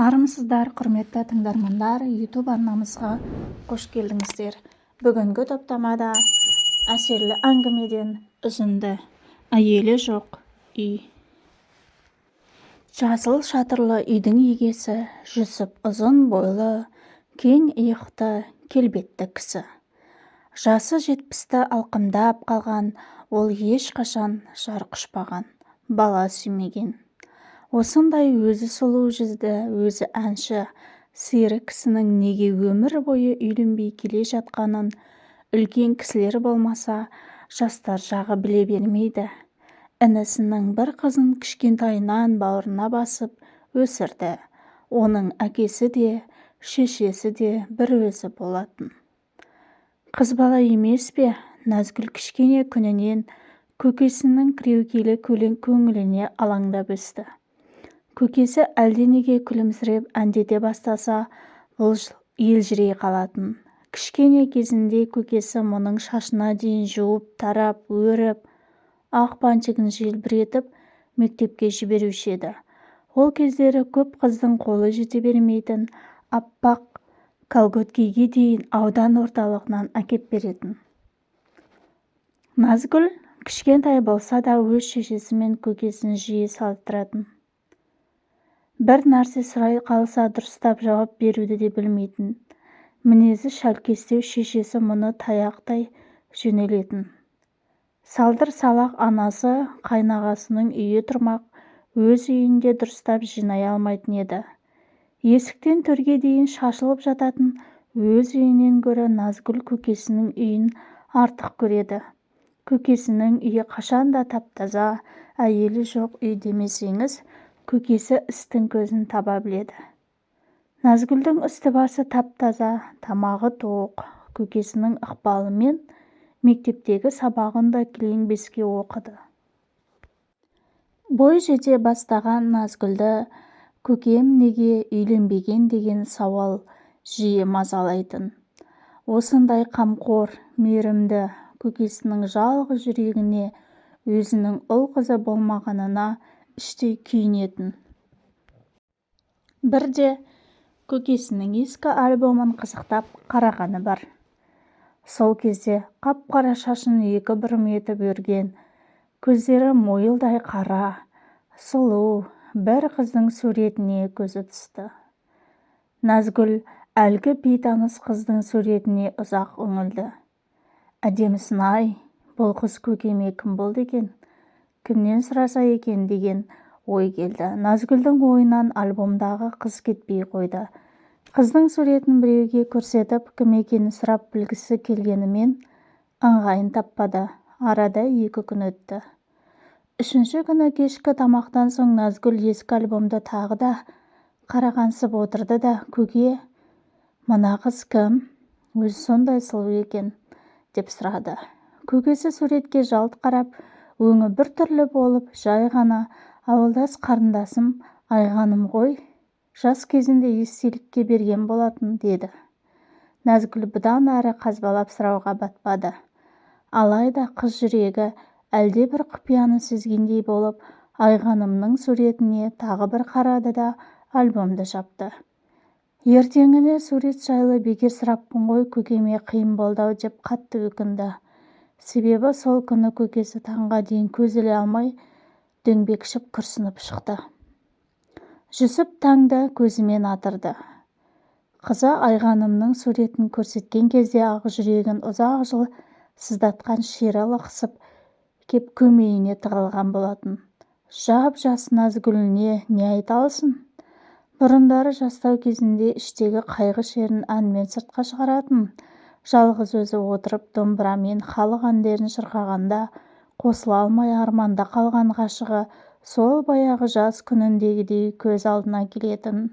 Армысыздар, құрметті тыңдармандар, YouTube арнамызға қош келдіңіздер. Бүгінгі топтамада әсерлі әңгімеден үзінді. Әйелі жоқ үй. Жасыл шатырлы үйдің егесі Жүсіп ұзын бойлы, кең иықты, келбетті кісі. Жасы 70-ті алқымдап қалған, ол ешқашан жар құшпаған, бала сүймеген. Осындай өзі сұлу жүзді, өзі әнші, сері кісінің неге өмір бойы үйленбей келе жатқанын үлкен кісілер болмаса, жастар жағы біле бермейді. Інісінің бір қызын кішкентайынан бауырына басып өсірді. Оның әкесі де, шешесі де бір өзі болатын. Қыз бала емес пе? Назгүл кішкене күнінен көкесінің кіреукелі көңіліне алаңдап өсті. Көкесі әлденеге күлімсіреп әндете бастаса, бұл елжірей қалатын. Кішкене кезінде көкесі мұның шашына дейін жуып, тарап, өріп, ақ панчығын желбіретіп мектепке жіберуші еді. Ол кездері көп қыздың қолы жете бермейтін, аппақ колготкиге дейін аудан орталығынан әкеп беретін. Назгүл кішкентай болса да өз шешесі мен көкесін жиі салыстыратын. Бір нәрсе сұрай қалса дұрыстап жауап беруді де білмейтін. Мінезі шәлкестеу шешесі мұны таяқтай жөнелетін. Салдыр-салақ анасы қайнағасының үйі тұрмақ, өз үйінде дұрыстап жинай алмайтын еді. Есіктен төрге дейін шашылып жататын өз үйінен гөрі Назгүл көкесінің үйін артық көреді. Көкесінің үйі қашанда тап-таза, әйелі жоқ үй демесеңіз, көкесі істің көзін таба біледі. Назгүлдің үсті-басы тап-таза, тамағы тоқ, көкесінің ықпалымен мектептегі сабағын да кілең-беске оқыды. Бой жете бастаған Назгүлді көкем неге үйленбеген деген сауал жиі мазалайтын. Осындай қамқор, мейірімді көкесінің жалғыз жүрегіне өзінің ұл қызы болмағанына іштей күйінетін. Бірде көкесінің ескі альбомын қызықтап қарағаны бар. Сол кезде қап-қара шашын екі бұрым етіп өрген, көздері мойылдай қара, сұлу бір қыздың суретіне көзі түсті. Назгүл әлгі бейтаныс қыздың суретіне ұзақ үңілді. Әдемісін-ай, бұл қыз көкеме кім болды екен? Кімнен сұраса екен деген ой келді. Назгүлдің ойынан альбомдағы қыз кетпей қойды. Қыздың суретін біреуге көрсетіп, кім екенін сұрап білгісі келгенімен ыңғайын таппады. Арада 2 күн өтті. 3-ші күні кешкі тамақтан соң Назгүл ескі альбомды тағы да қарағансып отырды да, көке, мына қыз кім? Өзі сондай сұлу екен, деп сұрады. Көкесі суретке жалт қарап, өңі бір түрлі болып, жай ғана ауылдас қарындасым Айғаным ғой, жас кезінде естелікке берген болатын, деді. Назгүл бұдан әрі қазбалап сұрауға батпады. Алайда қыз жүрегі әлде бір құпияны сезгендей болып, Айғанымның суретіне тағы бір қарады да альбомды жапты. Ертеңіне сурет жайлы бекер сұраппын ғой, көкеме қиын болды-ау деп қатты өкінді. Себебі сол күні көкесі таңға дейін көз іле алмай дөңбекшіп күрсініп шықты. Жүсіп таңды көзімен атырды. Қызы Айғанымның суретін көрсеткен кезде ақ жүрегін ұзақ жыл сыздатқан шері лықсып кеп көмейіне тығылған болатын. Жап-жас Назгүліне не айта алсын? Бұрындары жастау кезінде іштегі қайғы шерін әнмен сыртқа шығаратын. Жалғыз өзі отырып домбырамен халық әндерін шырқағанда қосыла алмай арманда қалған ғашығы сол баяғы жас күніндегідей көз алдына келетін.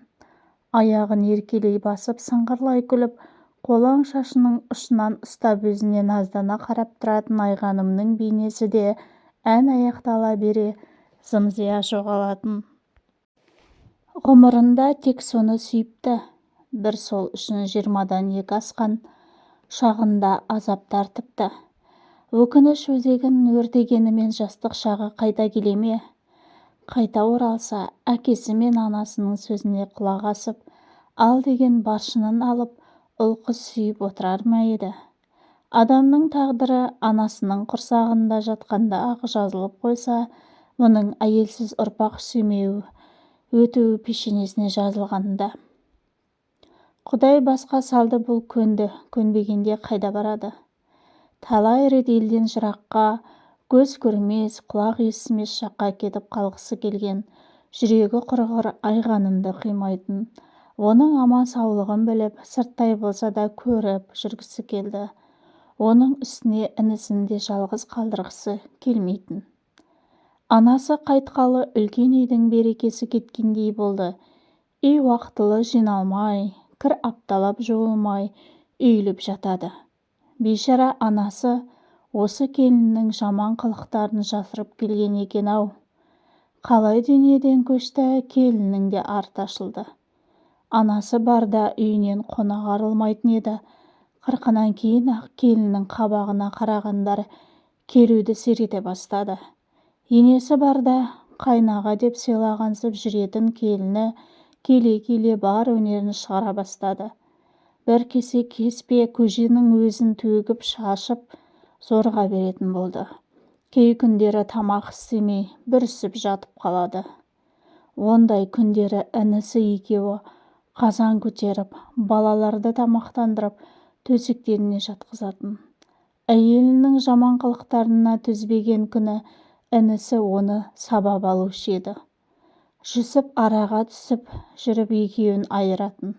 Аяғын еркелей басып сыңғырлай күліп, қолаң шашының ұшынан ұстап өзіне наздана қарап тұратын Айғанымның бейнесі де ән аяқтала бере зым-зия жоғалатын. Ғұмырында тек соны сүйіпті. Бір сол үшін 20-дан 2 асқан шағында азап тартыпты. Өкініш өзегін өртегенімен жастық шағы қайта келе ме? Қайта оралса, әкесі мен анасының сөзіне құлақ асып, ал деген басшының алып, ұл-қыз сүйіп отырар ма еді? Адамның тағдыры анасының құрсағында жатқанда ақ жазылып қойса, мұның әйелсіз ұрпақ сүймеуі, өтуі пешенесіне жазылғанда. Құдай басқа салды, бұл көнді, көнбегенде қайда барады? Талай рет елден жыраққа, көз көрмес, құлақ естімес жаққа кетіп қалғысы келген, жүрегі құрғыр айғанымды қимайтын, оның аман саулығын біліп, сырттай болса да көріп жүргісі келді. Оның үстіне інісін де жалғыз қалдырғысы келмейтін. Анасы қайтқалы үлкен үйдің берекесі кеткендей болды. Үй уақытылы жиналмай, кір апталап жуылмай, үйіліп жатады. Бейшара анасы осы келіннің жаман қылықтарын жасырып келген екен-ау. Қалай дүниеден көшті, келіннің де арты ашылды. Анасы барда үйінен қонақ арылмайтын еді. Қырқынан кейін-ақ келіннің қабағына қарағандар келуді сирете бастады. Енесі барда қайнаға деп сыйлағансып жүретін келіні келе-келе бар өнерін шығара бастады. Бір кесе кеспе көженің өзін төгіп шашып зорға беретін болды. Кей күндері тамақ істемей бүрісіп жатып қалады. Ондай күндері інісі екеуі қазан көтеріп, балаларды тамақтандырып, төсектеріне жатқызатын. Әйелінің жаман қылықтарына төзбеген күні інісі оны сабап алушы еді. Жүсіп араға түсіп жүріп екеуін айыратын.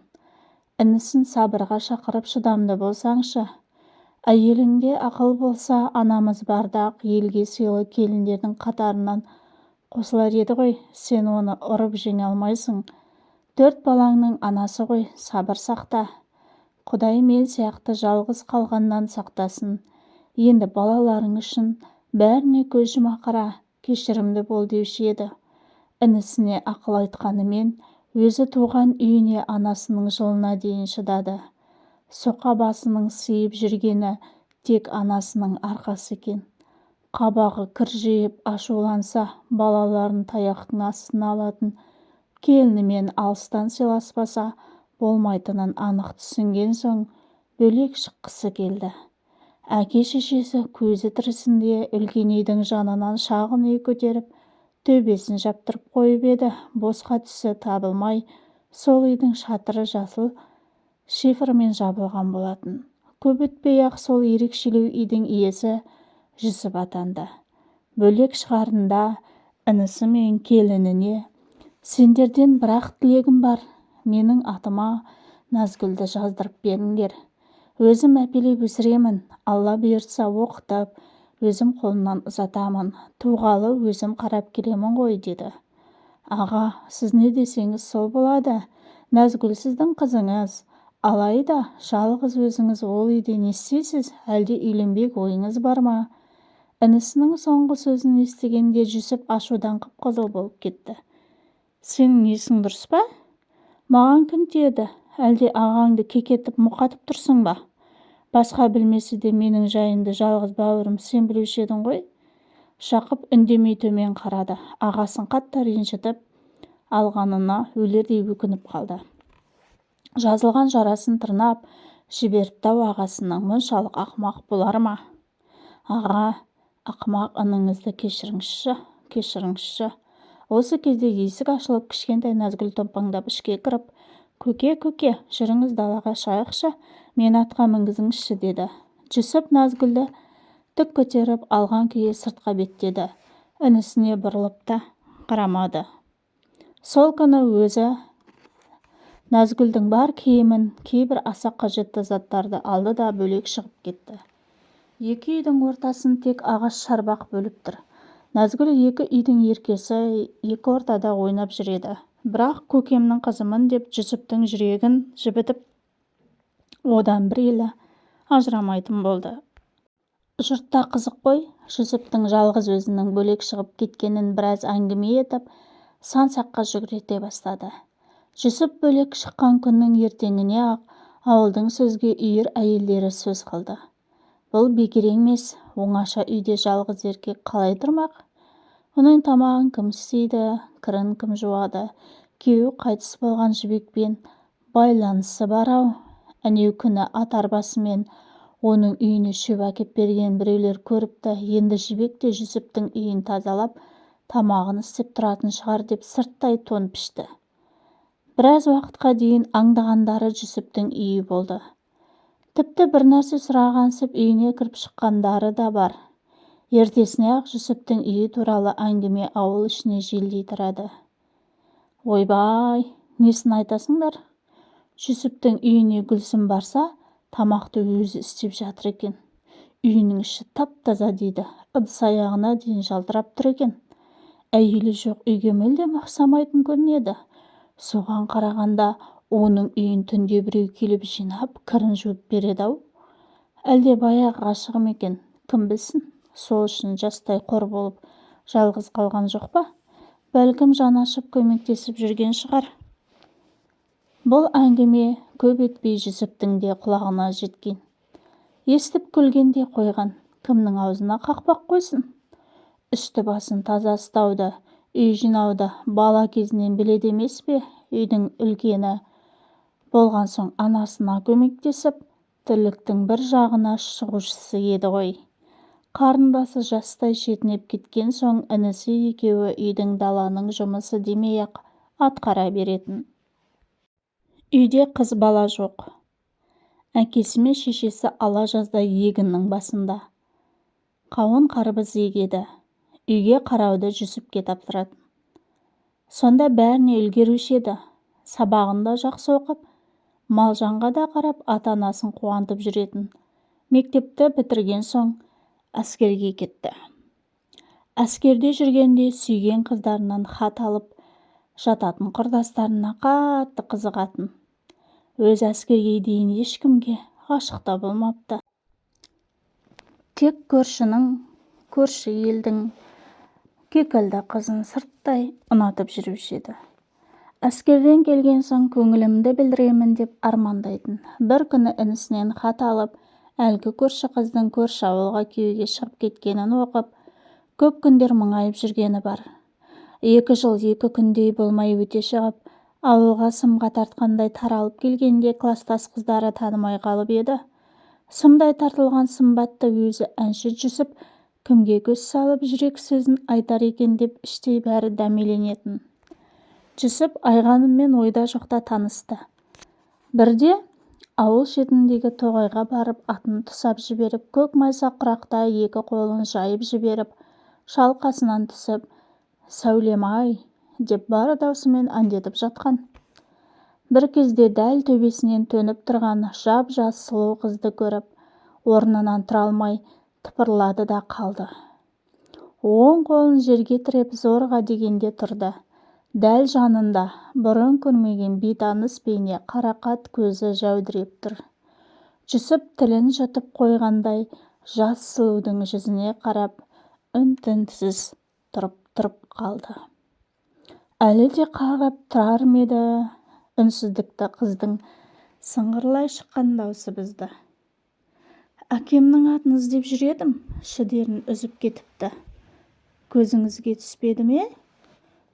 Інісін сабырға шақырып, шыдамды болсаңшы. Әйеліңде ақыл болса, анамыз барда-ақ елге сыйлы келіндердің қатарынан қосылар еді ғой, сен оны ұрып жеңе алмайсың. 4 балаңның анасы ғой, сабыр сақта. Құдай мен сияқты жалғыз қалғаннан сақтасын. Енді балаларың үшін бәріне көз жұма қара, кешірімді бол деуші еді. Інісіне ақыл айтқанымен, өзі туған үйіне анасының жылына дейін шыдады. Соқа басының сыйып жүргені тек анасының арқасы екен. Қабағы кіржиіп ашуланса, балаларын таяқтың астына алатын, келінімен алыстан сыйласпаса болмайтынын анық түсінген соң бөлек шыққысы келді. Әке-шешесі көзі тірісінде үлкен үйдің жанынан шағын үй көтеріп, төбесін жаптырып қойып еді, босқа түсі табылмай, сол үйдің шатыры жасыл шифрмен жабылған болатын. Көп өтпей-ақ сол ерекшелеу үйдің иесі Жүсіп атанды. Бөлек шығарында інісі мен келініне: сендерден бір-ақ тілегім бар, менің атыма Назгүлді жаздырып беріңдер. Өзім әпелеп өсіремін, Алла бұйыртса оқытып, өзім қолымнан ұзатамын, туғалы өзім қарап келемін ғой, деді. Аға, сіз не десеңіз сол болады. Назгүл сіздің қызыңыз. Алайда жалғыз өзіңіз ол үйде не істейсіз, әлде үйленбек ойыңыз бар ма? Інісінің соңғы сөзін естігенде Жүсіп ашудан қып-қызыл болып кетті. Сенің есің дұрыс па? Маған кім тиеді? Әлде ағаңды кекетіп мұқатып тұрсың ба? Басқа білмесе де менің жайымды жалғыз бауырым сен білуші едің ғой. Жақып үндемей төмен қарады. Ағасын қатты ренжітіп алғанына өлердей өкініп қалды. Жазылған жарасын тырнап жіберіпті-ау, ағасының мұншалық ақымақ болар ма? Аға, ақымақ ініңізді кешіріңізші. Осы кезде есік ашылып, кішкентай Назгүл томпаңдап ішке кіріп, көке, жүріңіз далаға шайықшы, мен атқа мінгізіңізші, деді. Жүсіп Назгүлді тік көтеріп алған күйі сыртқа беттеді. Інісіне бұрылып та қарамады. Сол күні өзі Назгүлдің бар киімін, кейбір аса қажетті заттарды алды да бөлек шығып кетті. Екі үйдің ортасын тек ағаш шарбақ бөліп тұр. Назгүл екі үйдің еркесі, екі ортада ойнап жүреді. Бірақ көкемнің қызымын деп Жүсіптің жүрегін жібітіп, одан бір елі ажырамайтын болды. Жұртта қызық қой, Жүсіптің жалғыз өзінің бөлек шығып кеткенін біраз әңгіме етіп, сан-саққа жүгірете бастады. Жүсіп бөлек шыққан күннің ертеңіне ақ ауылдың сөзге үйір әйелдері сөз қылды. Бұл бекер емес, оңаша үйде жалғыз еркек қалай тұрмақ? Оның тамағын кім істейді, кірін кім жуады? Күйеуі қайтыс болған жібекпен байланысы бар-ау. Әнеу күні ат арбасымен оның үйіне шөп әкеп берген біреулер көріпті. Енді жібек те Жүсіптің үйін тазалап, тамағын істеп тұратын шығар деп сырттай тон пішті. Біраз уақытқа дейін аңдағандары Жүсіптің үйі болды. Тіпті бір нәрсе сұрағансып үйіне кіріп шыққандары да бар. Ертесіне ақ Жүсіптің үйі туралы әңгіме ауыл ішіне желдей тарады. Ойбай, несін айтасыңдар? Жүсіптің үйіне Гүлсім барса, тамақты өзі істеп жатыр екен. Үйінің іші тап-таза дейді, ыдыс-аяғына дейін жалтырап тұр екен. Әйелі жоқ үйге мүлдем ұқсамайтын көрінеді. Соған қарағанда оның үйін түнде біреу келіп жинап, кірін жуып береді-ау. Әлде баяғы ғашығы ма екен, кім білсін? Сол үшін жастай қор болып жалғыз қалған жоқ па? Бәлкім жан ашып көмектесіп жүрген шығар. Бұл әңгіме көп етпей Жүсіптің де құлағына жеткен. Естіп күлгенде қойған, кімнің аузына қақпақ қойсын? Үсті басын таза ұстауды, үй жинауды бала кезінен біледі емес пе? Үйдің үлкені болған соң анасына көмектесіп, тірліктің бір жағына шығушысы еді ғой. Қарындасы жастай шетінеп кеткен соң інісі екеуі үйдің даланың жұмысы демей-ақ атқара беретін. Үйде қыз бала жоқ. Әкесі мен шешесі ала жазда егіннің басында. Қауын қарбыз егеді. Үйге қарауды Жүсіпке тапсыратын. Сонда бәріне үлгеруші еді. Сабағында жақсы оқып, Малжанға да қарап ата-анасын қуантып жүретін. Мектепті бітірген соң әскерге кетті. Әскерде жүргенде сүйген қыздарынан хат алып жататын, құрдастарына қатты қызығатын. Өз әскерге дейін ешкімге ғашық та болмапты. Тек көрші елдің кекілді қызын сырттай ұнатып жүруші еді. Әскерден келген соң көңілімді білдіремін деп армандайтын. Бір күні інісінен хат алып, әлгі көрші қыздың көрші ауылға күйеуге шығып кеткенін оқып, көп күндер мұңайып жүргені бар. 2 жыл 2 күндей болмай өте шығып, ауылға сымға тартқандай таралып келгенде кластас қыздары танымай қалып еді. Сымдай тартылған сымбатты өзі әнші Жүсіп кімге көз салып жүрек сөзін айтар екен деп іштей бәрі дәмеленетін. Жүсіп Айғаныммен ойда жоқта танысты. Бірде ауыл шетіндегі тоғайға барып атын тұсап жіберіп, көк майса құрақта 2 қолын жайып жіберіп, шалқасынан түсіп, «Сәулем-ай» деп бар даусымен әндетіп жатқан. Бір кезде дәл төбесінен төніп тұрған жап-жас сұлу қызды көріп, орнынан тұра алмай тыпырлады да қалды. Оң қолын жерге тіреп зорға дегенде тұрды. Дәл жанында бұрын көрмеген бейтаныс бейне қарақат көзі жәудіреп тұр. Жүсіп тілін жұтып қойғандай жас сұлудың жүзіне қарап, үн-түнсіз тұрып қалды. Әлі де қарап тұрар ма еді? Үнсіздікті қыздың сыңғырлай шыққан даусы бұзды. Әкемнің атын іздеп жүр едім, шідерін үзіп кетіпті. Көзіңізге түспеді ме?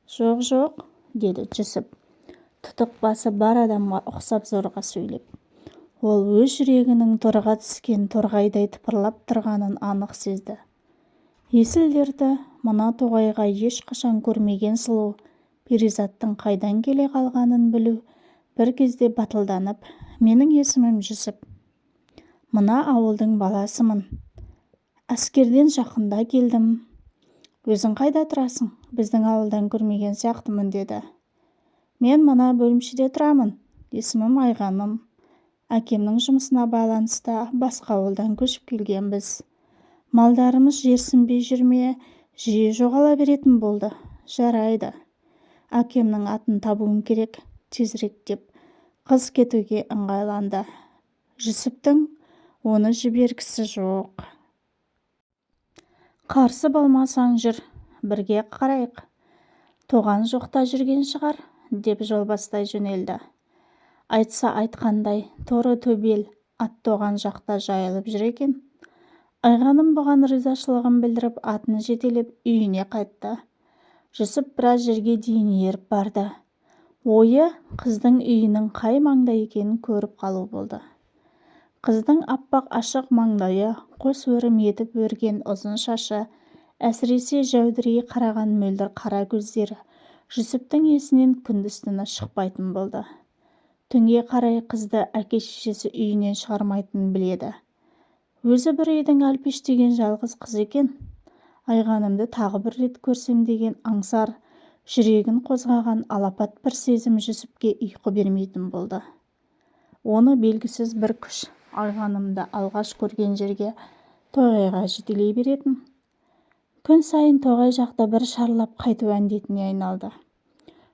Жоқ, деді Жүсіп, тұтық басы бар адамға ұқсап зорға сөйлеп. Ол өз жүрегінің торға түскен торғайдай тыпырлап тұрғанын анық сезді. Есілдерді мына тоғайға ешқашан көрмеген сұлу перизаттың қайдан келе қалғанын білу бір кезде батылданып, менің есімім Жүсіп. Мына ауылдың баласымын. Әскерден жақында келдім. Өзің қайда тұрасың? Біздің ауылдан көрмеген сияқтымын деді. Мен мына бөлімшеде тұрамын. Есімім Айғаным. Әкемнің жұмысына байланысты басқа ауылдан көшіп келгенбіз. Малдарымыз жерсінбей жүрме, жиі жоғала беретін болды. Жарайды. Әкемнің атын табуым керек, тезірек деп қыз кетуге ыңғайланды. Жүсіптің оны жібергісі жоқ. Қарсы болмасаң жүр, бірге қарайық. Тоған жоқта жүрген шығар, деп жол бастай жөнелді. Айтса айтқандай, торы төбел ат тоған жақта жайылып жүр екен. Айғаным бұған ризашылығын білдіріп атын жетелеп үйіне қайтты. жүсіп біраз жерге дейін еріп барды. Ойы қыздың үйінің қай маңда екенін көріп қалу болды. Қыздың аппақ ашық маңдайы, қос өрім етіп өрген ұзын шашы, әсіресе жәудірей қараған мөлдір қара көздері жүсіптің есінен күндіз-түні шықпайтын болды. Түнге қарай қызды әке-шешесі үйінен шығармайтынын біледі. Өзі бір үйдің әлпештеген жалғыз қыз екен. Айғанымды тағы бір рет көрсем деген аңсар, жүрегін қозғаған алапат бір сезім жүсіпке ұйқы бермейтін болды. Оны белгісіз бір күш Айғанымды алғаш көрген жерге, тоғайға жетелей беретін. Күн сайын тоғай жақта бір шарлап қайту әндетіне айналды.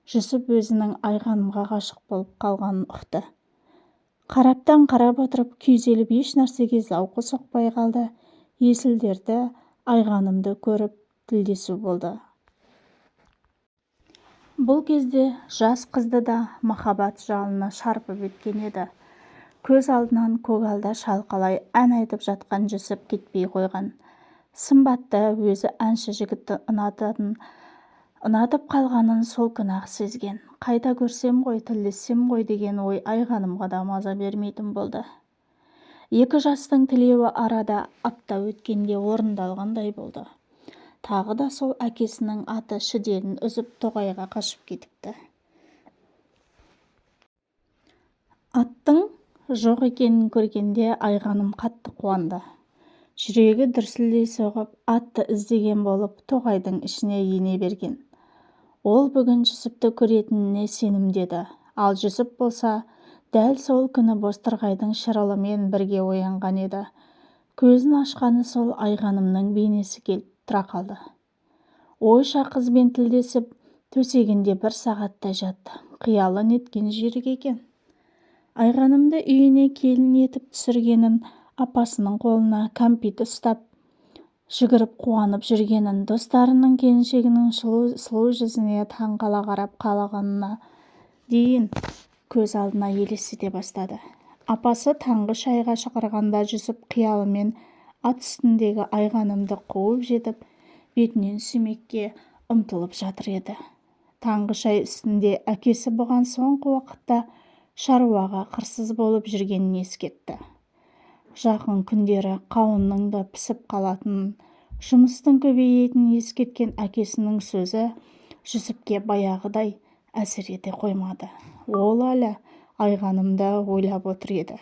Жүсіп өзінің Айғанымға ғашық болып қалғанын ұқты. Қараптан қарап отырып күйзеліп еш нәрсеге зауқы соқпай қалды. Есілдерді, Айғанымды көріп тілдесу болды. Бұл кезде жас қызды да махаббат жалыны шарпып өткен еді. Көз алдынан көгалда шалқалай ән айтып жатқан Жүсіп кетпей қойған. Сымбатты өзі әнші жігітті ұнатып қалғанын сол күні-ақ сезген. Қайта көрсем ғой, тілдессем ғой деген ой Айғанымға да маза бермейтін болды. Екі жастың тілеуі арада апта өткенде орындалғандай болды. Тағы да сол әкесінің аты шідерін үзіп тоғайға қашып кетіпті. Аттың жоқ екенін көргенде Айғаным қатты қуанды. Жүрегі дүрсілдей соғып, атты іздеген болып тоғайдың ішіне ене берген. Ол бүгін Жүсіпті көретініне сенімдеді. Ал Жүсіп болса, дәл сол күні бозторғайдың шырылымен бірге оянған еді. Көзін ашқаны сол Айғанымның бейнесі келіп тұра қалды. Ойша қызбен тілдесіп, төсегінде бір сағаттай жатты. Қиялы неткен жүйрік екен. Айғанымды үйіне келін етіп түсіргенін, апасының қолына кәмпит ұстап, жүгіріп қуанып жүргенін, достарының келіншегінің сұлу жүзіне таңқала қарап қалғанына дейін көз алдына елестете бастады. Апасы таңғы шайға шақырғанда Жүсіп қиялымен ат үстіндегі Айғанымды қуып жетіп, бетінен сүймекке ұмтылып жатыр еді. Таңғы шай үстінде әкесі бұған соңғы уақытта шаруаға қырсыз болып жүргенін ескертті. Жақын күндері қауынның да пісіп қалатынын, жұмыстың көбейетінін ескерткен әкесінің сөзі Жүсіпке баяғыдай әсер ете қоймады. Ол әлі Айғанымды ойлап отыр еді.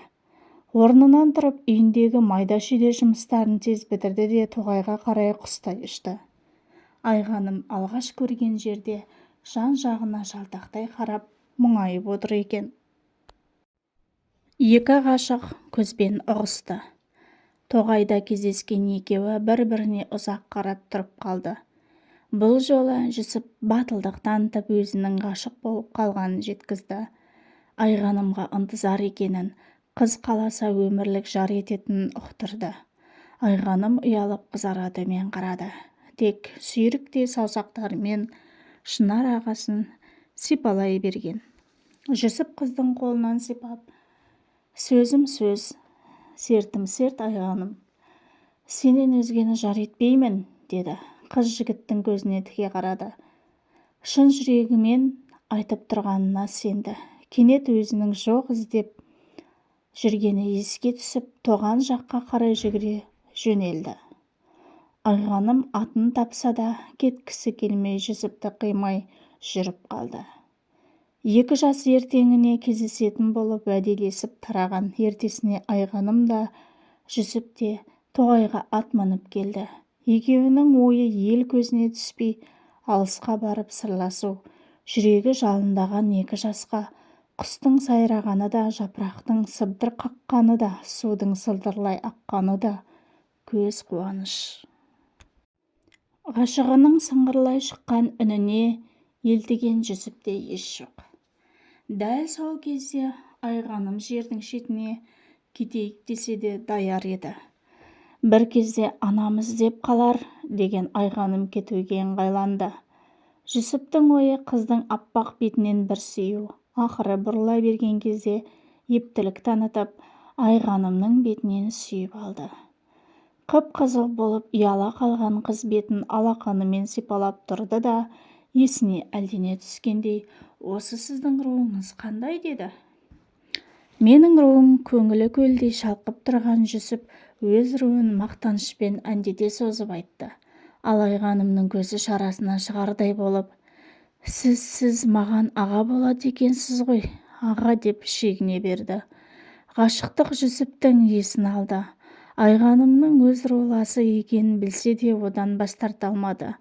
Орнынан тұрып үйіндегі майда-шүйде жұмыстарын тез бітірді де тоғайға қарай құстай ұшты. Айғаным алғаш көрген жерде жан-жағына жалтақтай қарап мұңайып отыр екен. Екі ғашық көзбен ұғысты. Тоғайда кездескен екеуі бір-біріне ұзақ қарап тұрып қалды. Бұл жолы Жүсіп батылдық танытып өзінің ғашық болып қалғанын жеткізді. Айғанымға ынтызар екенін, қыз қаласа өмірлік жар ететінін ұқтырды. Айғаным ұялып қызара төмен қарады. Тек сүйріктей саусақтарымен шынар ағасын сипалай берген. Жүсіп қыздың қолынан сипап, сөзім сөз, сертім серт Айғаным. Сенен өзгені жар етпеймін, деді. Қыз жігіттің көзіне тіке қарады. Шын жүрегімен айтып тұрғанына сенді. Кенет өзінің жоқ іздеп жүргені еске түсіп, тоған жаққа қарай жүгіре жөнелді. Айғаным атын тапса да кеткісі келмей Жүсіпті қимай жүріп қалды. Екі жас ертеңіне кездесетін болып уәделесіп тараған. Ертесіне Айғаным да Жүсіп те тоғайға ат мініп келді. Екеуінің ойы ел көзіне түспей алысқа барып сырласу. Жүрегі жалындаған екі жасқа құстың сайрағаны да, жапырақтың сыбдыр қаққаны да, судың сылдырлай аққаны да көз қуаныш. Ғашығының сыңғырлай шыққан үніне елтіген Жүсіпте еш жоқ. Дәл сол кезде Айғаным жердің шетіне кетейік десе де даяр еді. Бір кезде анамыз деп қалар деген Айғаным кетуге ыңғайланды. Жүсіптің ойы қыздың аппақ бетінен бір сүю. Ақыры бұрыла берген кезде ептілік танытып, Айғанымның бетінен сүйіп алды. Қып-қызыл болып ұяла қалған қыз бетін алақанымен сипалап тұрды да, Есіне әлдене түскендей, осы сіздің руыңыз қандай деді. Менің руым көңілі көлдей шалқып тұрған Жүсіп өз руын мақтанышпен әндете созып айтты. Ал Айғанымның көзі шарасынан шығардай болып, сіз маған аға болады екенсіз ғой, аға деп шегіне берді. Ғашықтық Жүсіптің есін алды. Айғанымның өз руласы екенін білсе де одан бас тарта алмады.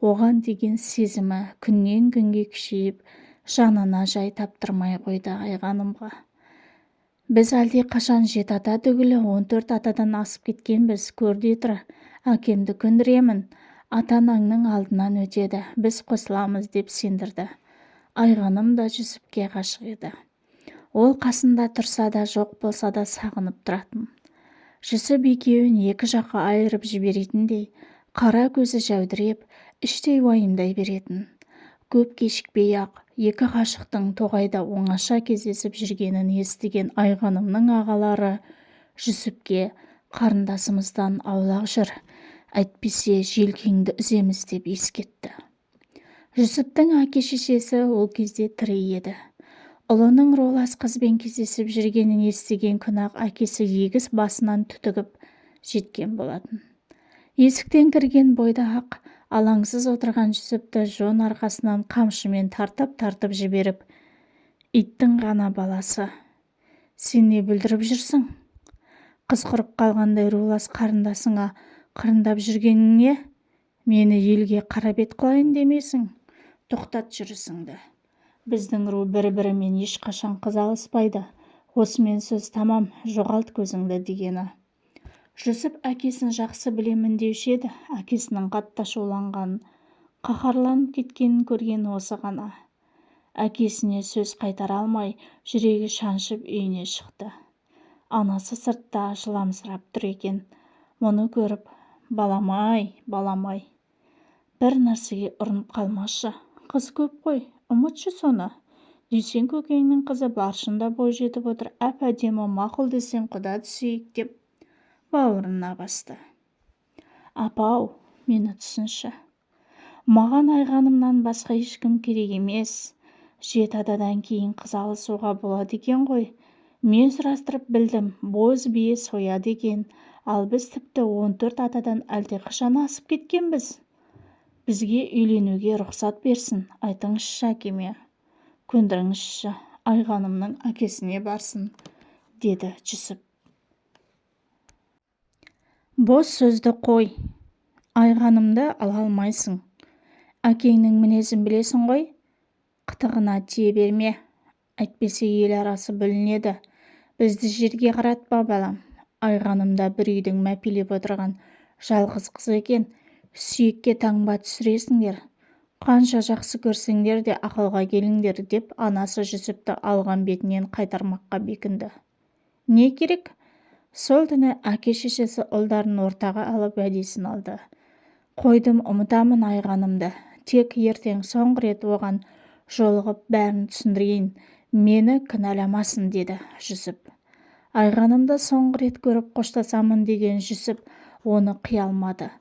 Оған деген сезімі күннен күнге күшейіп, жанына жай таптырмай қойды Айғанымға. Біз әлде қашан 7 ата түгілі 14 атадан асып кеткенбіз, көрдей тұр. Әкемді көндіремін, ата-анаңның алдынан өтеді, біз қосыламыз деп сендірді. Айғаным да Жүсіпке ғашық еді. Ол қасында тұрса да, жоқ болса да сағынып тұратын. Жүсіп екеуін екі жаққа айырып жіберетіндей, қара көзі жәудіреп, іштей уайымдай беретін. Көп кешікпей-ақ екі ғашықтың тоғайда оңаша кездесіп жүргенін естіген Айғанымның ағалары Жүсіпке қарындасымыздан аулақ жүр, әйтпесе желкеңді үземіз деп ескертті. Жүсіптің әке-шешесі ол кезде тірі еді. Ұлының ролас қызбен кездесіп жүргенін естіген күні-ақ әкесі егіс басынан түтігіп жеткен болатын. Есіктен кірген бойда-ақ алаңсыз отырған Жүсіпті жон арқасынан қамшымен тартып жіберіп, иттің ғана баласы, сен не бүлдіріп жүрсің? Қыз құрып қалғандай рулас қарындасыңа қырындап жүргеніңе мені елге қара бет қылайын демесің? Тоқтат жүрісіңді. Біздің ру бір-бірімен ешқашан қыз алыспайды. Осымен сөз тамам, жоғалт көзіңді дегені. Жүсіп әкесін жақсы білемін деуші еді, әкесінің қатты ашуланғанын, қаһарланып кеткенін көрген осы ғана. Әкесіне сөз қайтара алмай, жүрегі шаншып үйіне шықты. Анасы сыртта жыламсырап тұр екен. Мұны көріп, балам-ай, бір нәрсеге ұрынып қалмашы. Қыз көп қой, ұмытшы соны. Дүйсен көкеңнің қызы баршында бой жетіп отыр, әп-әдемі мақұл десең құда түсейік деп бауырына басты. Апау, мені түсінші. Маған Айғанымнан басқа ешкім керек емес. 7 атадан кейін қыз алысуға болады екен ғой. Мен сұрастырып білдім, боз бие сояды екен, ал біз тіпті 14 атадан әлдеқашан асып кеткенбіз. Бізге үйленуге рұқсат берсін, айтыңызшы әкеме. Көндіріңізші, Айғанымның әкесіне барсын, деді Жүсіп. Бос сөзді қой, Айғанымды ала алмайсың. Әкеңнің мінезін білесің ғой, қытығына тие берме, әйтпесе ел арасы бүлінеді. Бізді жерге қаратпа балам. Айғанымда бір үйдің мәпелеп отырған жалғыз қыз екен, сүйекке таңба түсіресіңдер. Қанша жақсы көрсеңдер де ақылға келіңдер деп анасы Жүсіпті алған бетінен қайтармаққа бекінді. Не керек? Сол түні әке-шешесі ұлдарын ортаға алып уәдесін алды. Қойдым, ұмытамын Айғанымды. Тек ертең соңғы рет оған жолығып бәрін түсіндірейін. Мені кінәламасын, деді Жүсіп. Айғанымды соңғы рет көріп қоштасамын деген Жүсіп оны қия алмады.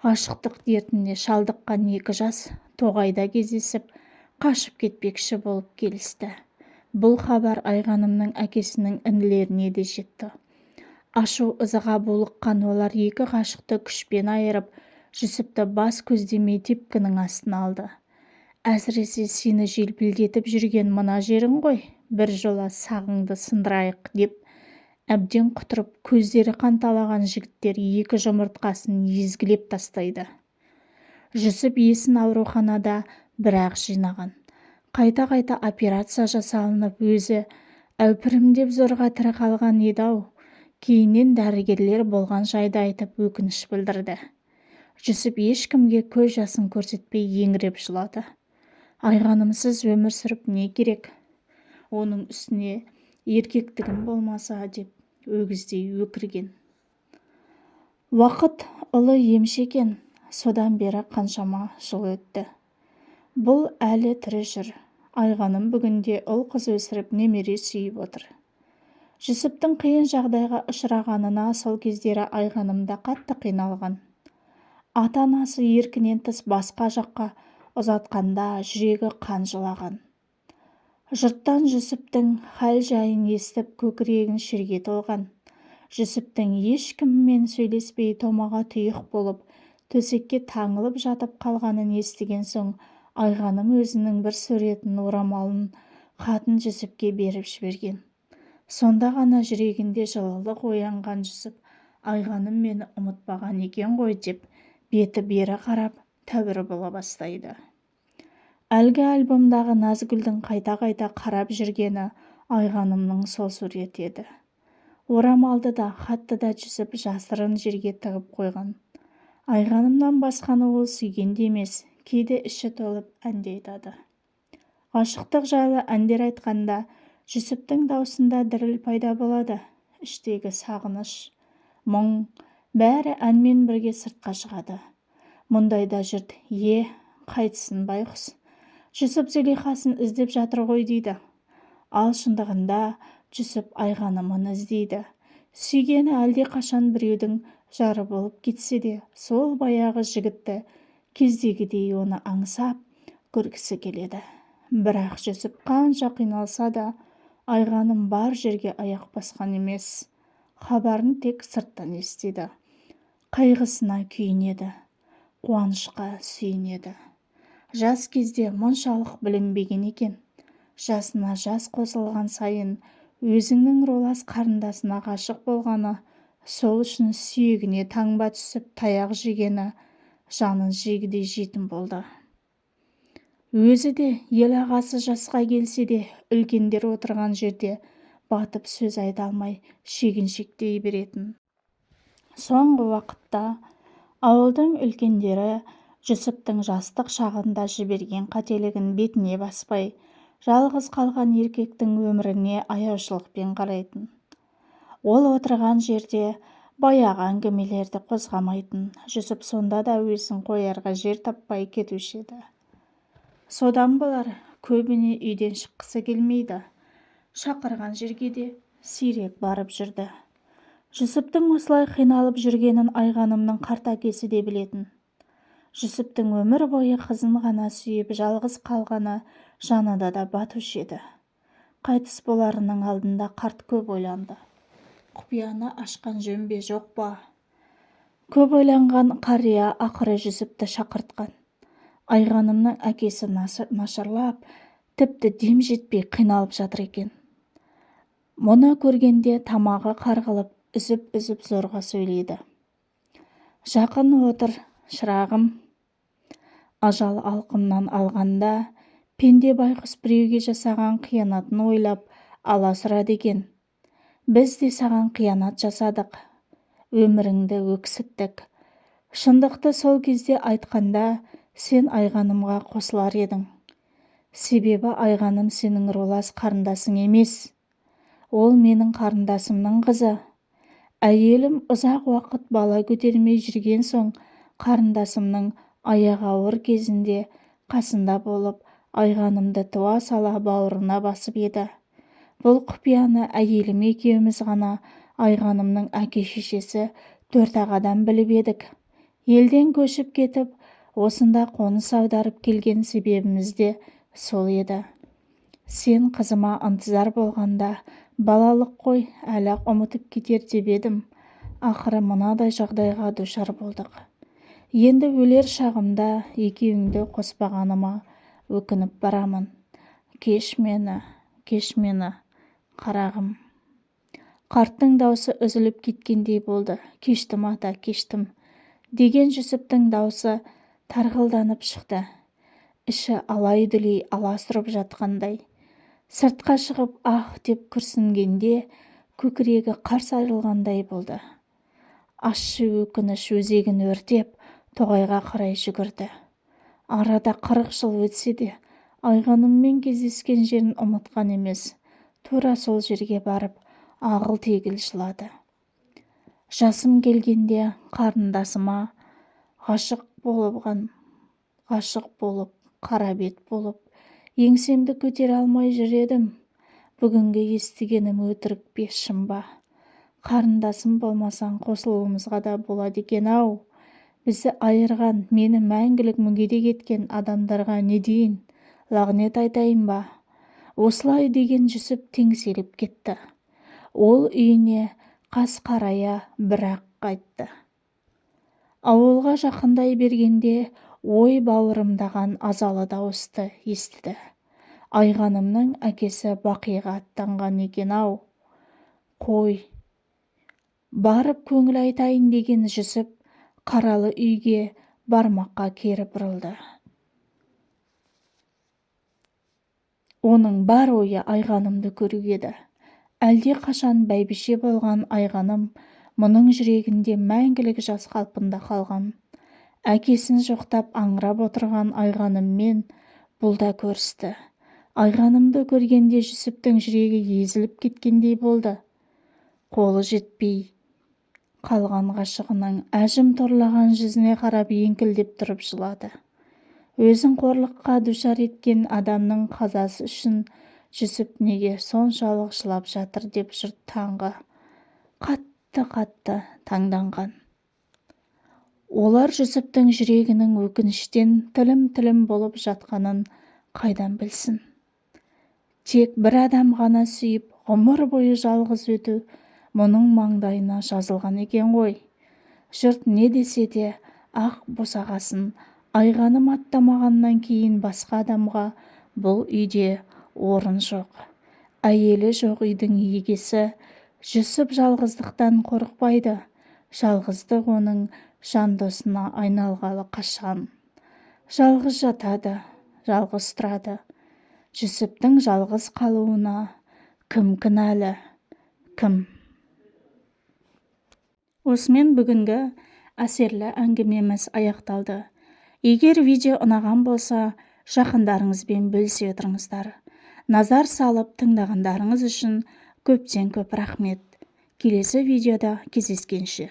Ғашықтық дертіне шалдыққан екі жас тоғайда кездесіп, қашып кетпекші болып келісті. Бұл хабар Айғанымның әкесінің інілеріне де жетті. Ашу ызаға булыққан олар екі ғашықты күшпен айырып, Жүсіпті бас көздемей тепкінің астына алды. Әсіресе сені желпілдетіп жүрген мына жерің ғой, бір жола сағыңды сындырайық деп, әбден құтырып көздері қанталаған жігіттер екі жұмыртқасын езгілеп тастайды. Жүсіп есін ауруханада бір-ақ жинаған. Қайта-қайта операция жасалынып, өзі әупірімдеп зорға тірі қалған еді-ау. Кейіннен дәрігерлер болған жайды айтып өкініш білдірді. Жүсіп ешкімге көз жасын көрсетпей еңіреп жылады. Айғанымсыз өмір сүріп не керек? Оның үстіне еркектігім болмаса деп өгіздей өкірген. Уақыт ұлы емші екен, содан бері қаншама жыл өтті. Бұл әлі тірі жүр. Айғаным бүгінде ұл қыз өсіріп немере сүйіп отыр. Жүсіптің қиын жағдайға ұшырағанына сол кездері Айғаным да қатты қиналған. Ата-анасы еркінен тыс басқа жаққа ұзатқанда жүрегі қан жылаған. Жұрттан Жүсіптің хәл-жайын естіп көкірегін шерге толған. Жүсіптің ешкіммен сөйлеспей томаға тұйық болып төсекке таңылып жатып қалғанын естіген соң Айғаным өзінің бір суретін, орамалын, хатын Жүсіпке беріп жіберген. Сонда ғана жүрегінде жылылық оянған Жүсіп Айғаным мені ұмытпаған екен ғой деп беті бері қарап тәуір бола бастайды. Әлгі альбомдағы Назгүлдің қайта-қайта қарап жүргені Айғанымның сол сурет еді. Орамалды да, хатты да Жүсіп жасырын жерге тығып қойған. Айғанымнан басқаны ол сүйген де емес, кейде іші толып әнде айтады. Ғашықтық жайлы әндер айтқанда Жүсіптің даусында діріл пайда болады. Іштегі сағыныш, мұң, бәрі әнмен бірге сыртқа шығады. Мұндайда жұрт, қайтсын байғұс, Жүсіп Зұлейхасын іздеп жатыр ғой дейді. Ал шындығында Жүсіп Айғанымын іздейді. Сүйгені әлде қашан біреудің жары болып кетсе де, сол баяғы жігітті кездегідей оны аңсап көргісі келеді. Бірақ Жүсіп қанша қиналса да, Айғаным бар жерге аяқ басқан емес. Хабарын тек сырттан естиді. Қайғысына күйінеді, қуанышқа сүйінеді. Жас кезде мұншалық білінбеген екен. Жасына жас қосылған сайын өзіңнің ролас қарындасына ғашық болғаны, сол үшін сүйегіне таңба түсіп таяқ жегені жанын жегідей жейтін болды. Өзі де ел ағасы жасқа келсе де үлкендер отырған жерде батып сөз айта алмай шегіншектей беретін. Соңғы уақытта ауылдың үлкендері Жүсіптің жастық шағында жіберген қателігін бетіне баспай, жалғыз қалған еркектің өміріне аяушылықпен қарайтын. Ол отырған жерде баяғы әңгімелерді қозғамайтын. Жүсіп сонда да өзін қоярға жер таппай кетуші еді. Содан болар көбіне үйден шыққысы келмейді. Шақырған жерге де сирек барып жүрді. Жүсіптің осылай қиналып жүргенін Айғанымның қарт әкесі де білетін. Жүсіптің өмір бойы қызын ғана сүйіп жалғыз қалғаны жанында да батушы еді. Қайтыс боларының алдында қарт көп ойланды. Құпияны ашқан жөн бе жоқ па? Көп ойланған қария ақыры Жүсіпті шақыртқан. Айғанымның әкесі нашарлап, тіпті дем жетпей қиналып жатыр екен. Мұны көргенде тамағы қарғылып, үзіп-үзіп зорға сөйлейді. Жақын отыр, шырағым. Ажал алқымнан алғанда, пенде байғұс біреуге жасаған қиянатын ойлап аласұрады екен. Біз де саған қиянат жасадық, өміріңді өксіттік. Шындықты сол кезде айтқанда, сен Айғанымға қосылар едің. Себебі Айғаным сенің ролас қарындасың емес. Ол менің қарындасымның қызы. Әйелім ұзақ уақыт бала көтермей жүрген соң, қарындасымның аяғы ауыр кезінде қасында болып, Айғанымды туа сала бауырына басып еді. Бұл құпияны әйелім екеуміз ғана Айғанымның әке-шешесі 4 адам біліп едік. Елден көшіп кетіп, осында қоныс аударып келген себебіміз де сол еді. Сен қызыма ынтызар болғанда, балалық қой, әлі-ақ ұмытып кетер деп едім. Ақыры мынадай жағдайға душар болдық. Енді өлер шағымда екеуіңді қоспағаныма өкініп барамын. Кеш мені, қарағым. Қарттың даусы үзіліп кеткендей болды. Кештім ата, кештім. Деген Жүсіптің даусы тарғылданып шықты. Іші алай-дүлей аласұрып жатқандай. Сыртқа шығып деп күрсінгенде көкірегі қарс айрылғандай болды. Ащы өкініш өзегін өртеп, тоғайға қарай жүгірді. Арада 40 жыл өтсе де, Айғаныммен кездескен жерін ұмытқан емес. Тура сол жерге барып, ағыл-тегіл жылады. Жасым келгенде қарындасыма ғашық болып, қара бет болып, еңсемді көтере алмай жүр едім. Бүгінгі естігенім өтірік пе, шын ба? Қарындасым болмасаң қосылуымызға да болады екен-ау. Бізді айырған, мені мәңгілік мүгедек еткен адамдарға не дейін? Лағнет айтайын ба? Осылай деген Жүсіп теңселіп кетті. Ол үйіне қас қарая бір-ақ қайтты. Ауылға жақындай бергенде ой бауырымдаған азалы дауысты естіді. Айғанымның әкесі Бақиға аттанған екен-ау. Қой, барып көңіл айтайын деген Жүсіп қаралы үйге бармаққа кері бұрылды. Оның бар ойы Айғанымды көру еді. Әлде қашан бәйбіше болған Айғаным мұның жүрегінде мәңгілік жас қалпында қалған. Әкесін жоқтап аңырап отырған Айғаныммен бұл да көрісті. Айғанымды көргенде Жүсіптің жүрегі езіліп кеткендей болды. Қолы жетпей қалған ғашығының әжім торлаған жүзіне қарап еңкілдеп тұрып жылады. Өзін қорлыққа душар еткен адамның қазасы үшін Жүсіп неге соншалық жылап жатыр деп жұрт таңға қатты таңданған. Олар Жүсіптің жүрегінің өкініштен тілім-тілім болып жатқанын қайдан білсін? Тек бір адам ғана сүйіп, ғұмыр бойы жалғыз өту мұның маңдайына жазылған екен ғой. Жұрт не десе де ақ босағасын Айғаным аттамағаннан кейін басқа адамға бұл үйде орын жоқ. Әйелі жоқ үйдің егесі Жүсіп жалғыздықтан қорықпайды. Жалғыздық оның жандосына айналғалы қашан. Жалғыз жатады, жалғыз тұрады. Жүсіптің жалғыз қалуына кім кінәлі? Кім? Осымен бүгінгі әсерлі әңгімеміз аяқталды. Егер видео ұнаған болса, жақындарыңызбен бөлісе отырыңыздар. Назар салып тыңдағандарыңыз үшін көптен көп рахмет. Келесі видеода кездескенше.